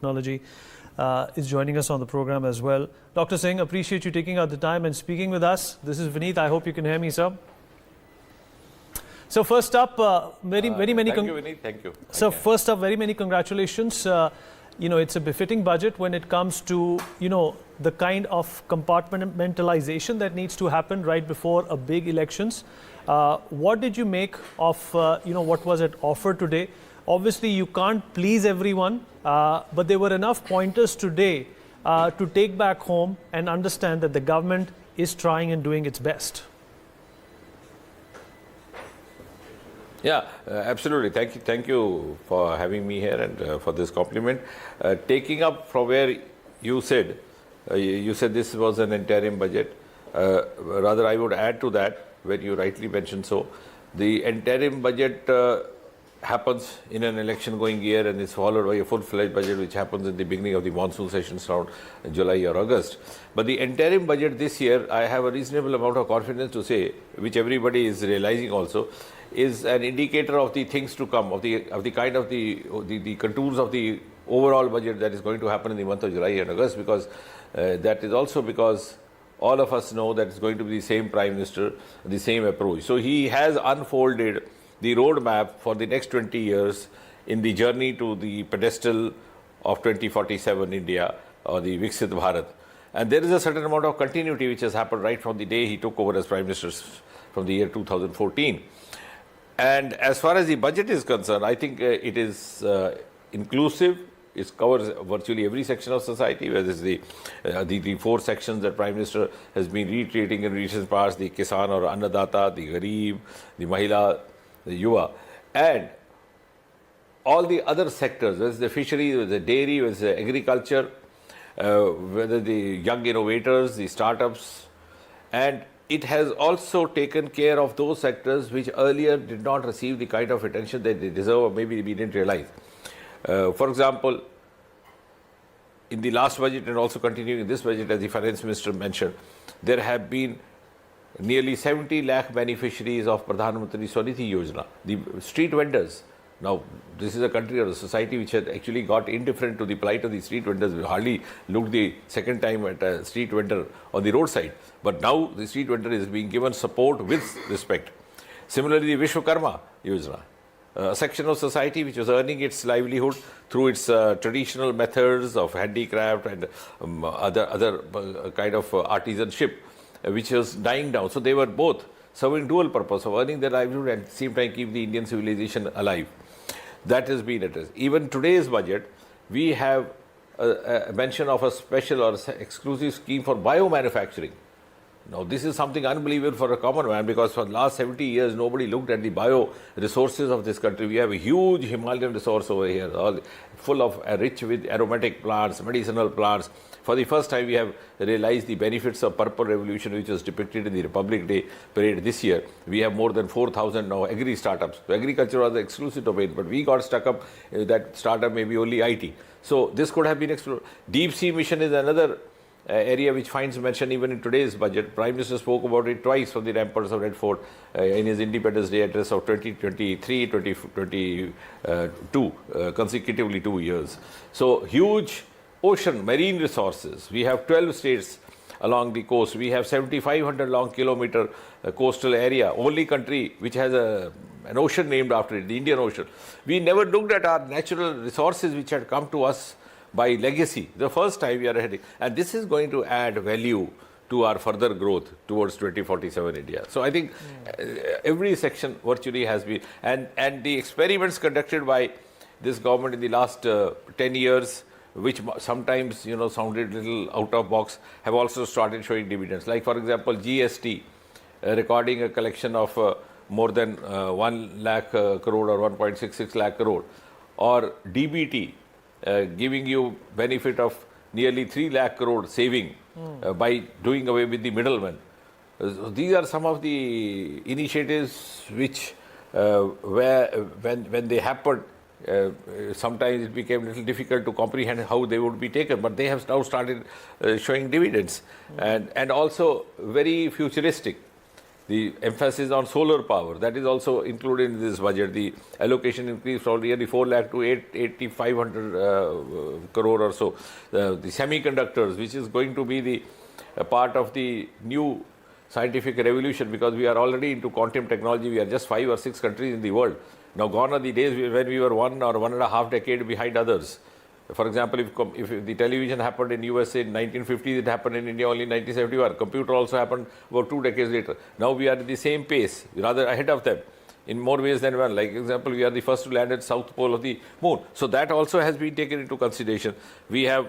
Technology is joining us on the program as well. Dr. Singh, appreciate you taking out the time and speaking with us. This is Vineet. I hope you can hear me, sir. So first up, very many. Thank you, Vineet. Thank you. So first up, very many congratulations. It's a befitting budget when it comes to the kind of compartmentalization that needs to happen right before a big elections. What did you make of what was it offered today? Obviously, you can't please everyone, but there were enough pointers today to take back home and understand that the government is trying and doing its best. Yeah, absolutely. Thank you for having me here and for this compliment. Taking up from where you said this was an interim budget. Rather, I would add to that when you rightly mentioned so. The interim budget happens in an election going year and is followed by a full-fledged budget which happens in the beginning of the monsoon sessions around July or August. But the interim budget this year, I have a reasonable amount of confidence to say, which everybody is realizing also, is an indicator of the things to come, of the contours of the overall budget that is going to happen in the month of July and August, because that is also because all of us know that it's going to be the same Prime Minister, the same approach. So he has unfolded the roadmap for the next 20 years in the journey to the pedestal of 2047 India or the Viksit Bharat. And there is a certain amount of continuity which has happened right from the day he took over as Prime Minister from the year 2014. And as far as the budget is concerned, I think it is inclusive. It covers virtually every section of society, whether it's the four sections that Prime Minister has been reiterating in recent past, the Kisan or Annadata, the Garib, the Mahila, the Yuva, and all the other sectors, whether it's the fishery, whether it's the dairy, whether it's the agriculture, whether the young innovators, the startups, and it has also taken care of those sectors which earlier did not receive the kind of attention that they deserve, or maybe we didn't realize. For example, in the last budget and also continuing in this budget, as the Finance Minister mentioned, there have been nearly 70 lakh beneficiaries of Pradhan Mantri Swanidhi Yojana, the street vendors. Now, this is a country or a society which had actually got indifferent to the plight of the street vendors. We hardly looked the second time at a street vendor on the roadside. But now the street vendor is being given support with respect. Similarly, the Vishwakarma Yojana, a section of society which was earning its livelihood through its traditional methods of handicraft and other kind of artisanship, which was dying down. So they were both serving dual purpose of earning their livelihood and at the same time keep the Indian civilization alive. That has been addressed. Even today's budget, we have a mention of a special or exclusive scheme for biomanufacturing. Now, this is something unbelievable for a common man, because for the last 70 years, nobody looked at the bio resources of this country. We have a huge Himalayan resource over here, all full of rich with aromatic plants, medicinal plants. For the first time, we have realized the benefits of Purple Revolution, which was depicted in the Republic Day parade this year. We have more than 4,000 now agri-startups. So agriculture was the exclusive domain, but we got stuck up that startup may be only IT. So this could have been explored. Deep sea mission is another area which finds mention even in today's budget. Prime Minister spoke about it twice from the ramparts of Red Fort in his Independence Day address of 2023, 2022, consecutively 2 years. So huge ocean, marine resources. We have 12 states along the coast. We have 7,500 long kilometer coastal area. Only country which has an ocean named after it, the Indian Ocean. We never looked at our natural resources which had come to us by legacy. The first time we are heading. And this is going to add value to our further growth towards 2047 India. So I think every section virtually has been, and the experiments conducted by this government in the last 10 years, which sometimes sounded a little out of box, have also started showing dividends. Like for example, GST recording a collection of more than 1 lakh crore or 1.66 lakh crore, or DBT giving you benefit of nearly 3 lakh crore saving by doing away with the middlemen. These are some of the initiatives which when they happened, sometimes it became a little difficult to comprehend how they would be taken, but they have now started showing dividends, and also very futuristic. The emphasis on solar power, that is also included in this budget. The allocation increased from nearly 4 lakh to 8,500 crore or so. The semiconductors, which is going to be the part of the new scientific revolution, because we are already into quantum technology. We are just 5 or 6 countries in the world. Now gone are the days when we were 1 or 1.5 decade behind others. For example, if the television happened in USA in 1950s, it happened in India only in 1971. Computer also happened about 2 decades later. Now we are at the same pace, rather ahead of them in more ways than one. Like example, we are the first to land at South Pole of the moon. So that also has been taken into consideration. We have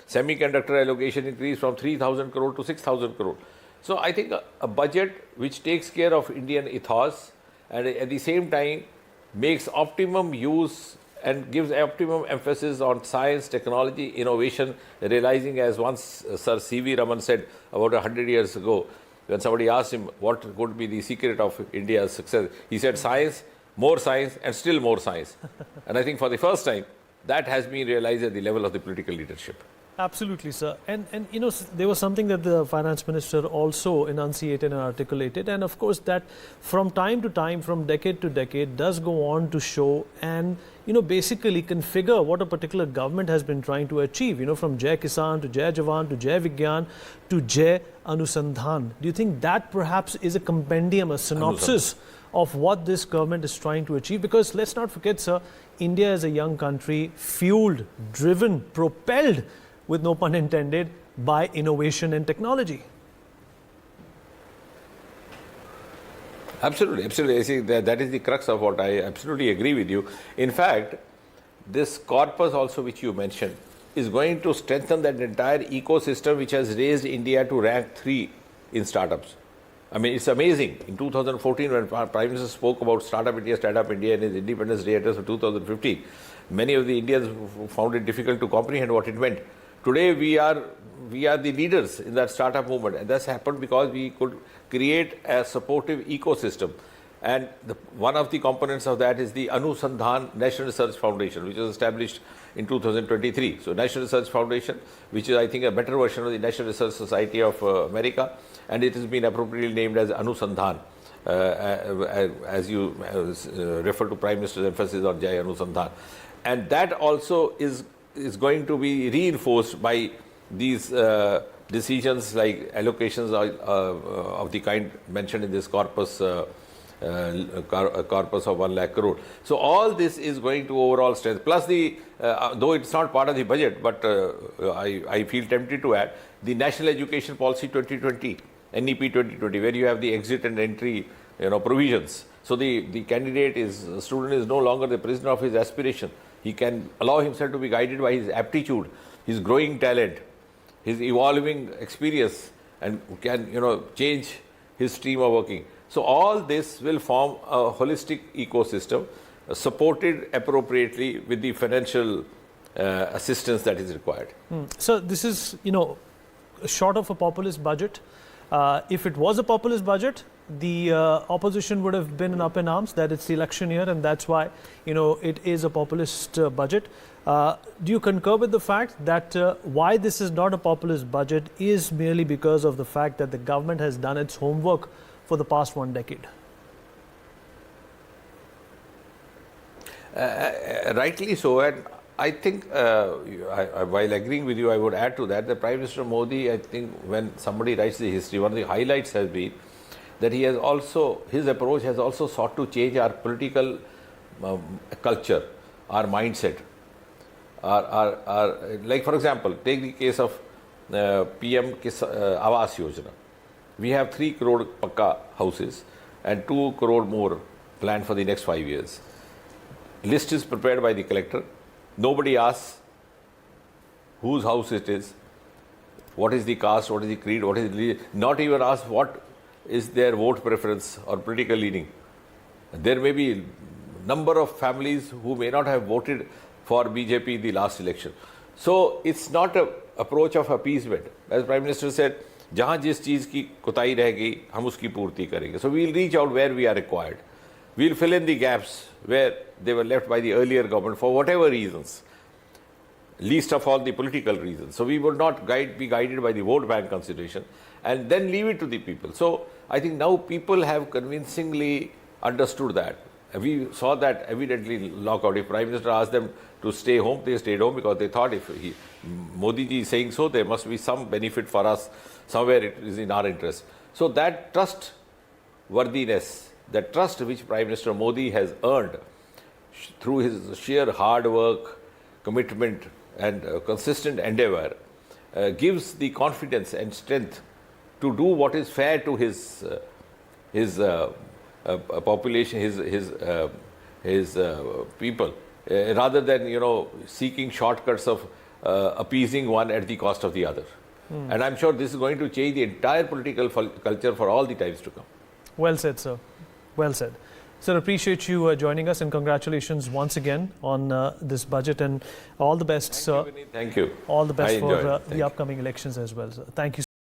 semiconductor allocation increased from 3,000 crore to 6,000 crore. So I think a budget which takes care of Indian ethos and at the same time makes optimum use and gives optimum emphasis on science, technology, innovation, realizing, as once Sir C.V. Raman said about 100 years ago, when somebody asked him what could be the secret of India's success, he said science, and still more science. And I think for the first time, that has been realized at the level of the political leadership. Absolutely, sir. And you know, there was something that the finance minister also enunciated and articulated, and of course that from time to time, from decade to decade, does go on to show and, you know, basically configure what a particular government has been trying to achieve, you know, from Jai Kisan to Jai Jawan to Jai Vigyan to Jai Anusandhan. Do you think that perhaps is a compendium, a synopsis of what this government is trying to achieve? Because let's not forget, sir, India is a young country, fueled, driven, propelled, with no pun intended, by innovation and technology. Absolutely, absolutely. I see that is the crux of what I absolutely agree with you. In fact, this corpus also which you mentioned is going to strengthen that entire ecosystem which has raised India to rank 3 in startups. I mean, it's amazing. In 2014, when Prime Minister spoke about Startup India in his Independence Day address of 2015, many of the Indians found it difficult to comprehend what it meant. Today, we are the leaders in that startup movement, and that's happened because we could create a supportive ecosystem. And one of the components of that is the Anusandhan National Research Foundation, which was established in 2023. So, National Research Foundation, which is, I think, a better version of the National Research Society of America, and it has been appropriately named as Anusandhan, as you refer to Prime Minister's emphasis on Jai Anusandhan. And that also is going to be reinforced by these decisions like allocations of the kind mentioned in this corpus of 1 lakh crore. So all this is going to overall strengthen. Plus though it's not part of the budget, but I feel tempted to add the National Education Policy 2020, NEP 2020, where you have the exit and entry, provisions. So the student is no longer the prisoner of his aspiration. He can allow himself to be guided by his aptitude, his growing talent, his evolving experience, and can change his stream of working. So all this will form a holistic ecosystem supported appropriately with the financial assistance that is required. So this is, short of a populist budget. If it was a populist budget, the opposition would have been up in arms that it's the election year and that's why, it is a populist budget. Do you concur with the fact that why this is not a populist budget is merely because of the fact that the government has done its homework for the past 1 decade? Rightly so, and I think while agreeing with you, I would add to that Prime Minister Modi, I think when somebody writes the history, one of the highlights has been that his approach has also sought to change our political culture, our mindset. Like for example, take the case of PM Awas Yojana. We have 3 crore Pakka houses and 2 crore more planned for the next 5 years. List is prepared by the collector. Nobody asks whose house it is, what is the caste, what is the creed, what is the religion. Not even asked what is their vote preference or political leaning. There may be number of families who may not have voted for BJP in the last election. So it's not an approach of appeasement. As Prime Minister said, जहाँ जिस चीज़ की कोताही रह गई हम उसकी पूर्ति करेंगे. So we'll reach out where we are required. We'll fill in the gaps where they were left by the earlier government for whatever reasons. least of all the political reasons. So we would not be guided by the vote bank consideration and then leave it to the people. So I think now people have convincingly understood that. We saw that evidently lockout. If Prime Minister asked them to stay home, they stayed home because they thought if Modi ji is saying so, there must be some benefit for us, somewhere it is in our interest. So that trustworthiness, that trust which Prime Minister Modi has earned through his sheer hard work, commitment and consistent endeavor, gives the confidence and strength to do what is fair to his population, his people, rather than seeking shortcuts of appeasing one at the cost of the other. And I'm sure this is going to change the entire political culture for all the times to come. Well said, sir. Well said. Sir, appreciate you joining us, and congratulations once again on this budget, and all the best, sir. Thank you. All the best for the upcoming elections as well, sir. Thank you.